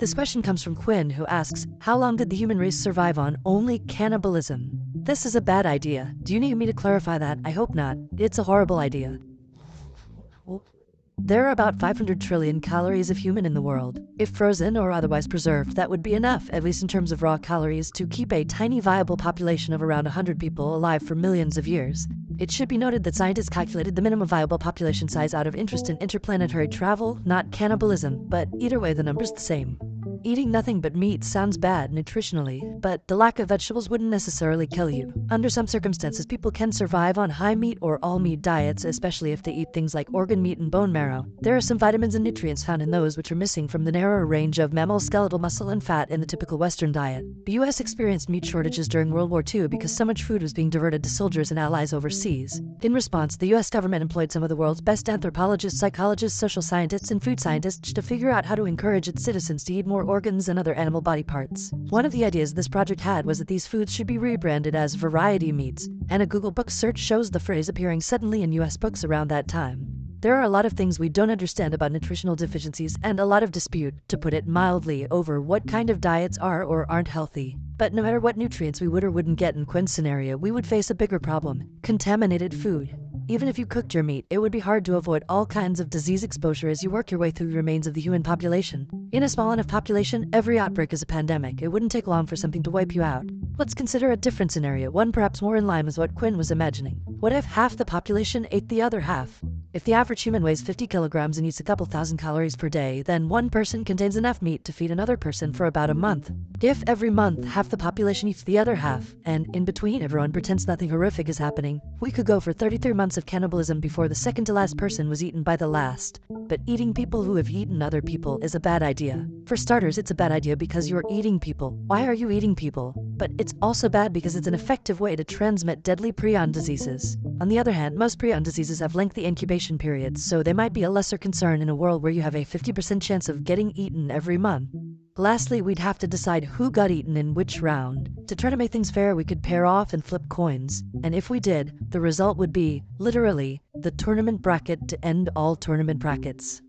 This question comes from Quinn, who asks, how long did the human race survive on only cannibalism? This is a bad idea. Do you need me to clarify that? I hope not. It's a horrible idea. There are about 500 trillion calories of human in the world. If frozen or otherwise preserved, that would be enough, at least in terms of raw calories, to keep a tiny viable population of around 100 people alive for millions of years. It should be noted that scientists calculated the minimum viable population size out of interest in interplanetary travel, not cannibalism, but either way the number's the same. Eating nothing but meat sounds bad nutritionally, but the lack of vegetables wouldn't necessarily kill you. Under some circumstances, people can survive on high meat or all meat diets, especially if they eat things like organ meat and bone marrow. There are some vitamins and nutrients found in those which are missing from the narrower range of mammal skeletal muscle and fat in the typical Western diet. The US experienced meat shortages during World War II because so much food was being diverted to soldiers and allies overseas. In response, the US government employed some of the world's best anthropologists, psychologists, social scientists, and food scientists to figure out how to encourage its citizens to eat more organs and other animal body parts. One of the ideas this project had was that these foods should be rebranded as variety meats, and a Google book search shows the phrase appearing suddenly in US books around that time. There are a lot of things we don't understand about nutritional deficiencies and a lot of dispute, to put it mildly, over what kind of diets are or aren't healthy. But no matter what nutrients we would or wouldn't get in Quinn's scenario, we would face a bigger problem: contaminated food. Even if you cooked your meat, it would be hard to avoid all kinds of disease exposure as you work your way through the remains of the human population. In a small enough population, every outbreak is a pandemic. It wouldn't take long for something to wipe you out. Let's consider a different scenario, one perhaps more in line with what Quinn was imagining. What if half the population ate the other half? If the average human weighs 50 kilograms and eats a couple thousand calories per day, then one person contains enough meat to feed another person for about a month. If every month half the population eats the other half, and in between everyone pretends nothing horrific is happening, we could go for 33 months of cannibalism before the second to last person was eaten by the last. But eating people who have eaten other people is a bad idea. For starters, it's a bad idea because you're eating people. Why are you eating people? But it's also bad because it's an effective way to transmit deadly prion diseases. On the other hand, most prion diseases have lengthy incubation periods, so they might be a lesser concern in a world where you have a 50% chance of getting eaten every month. Lastly, we'd have to decide who got eaten in which round. To try to make things fair, we could pair off and flip coins. And if we did, the result would be, literally, the tournament bracket to end all tournament brackets.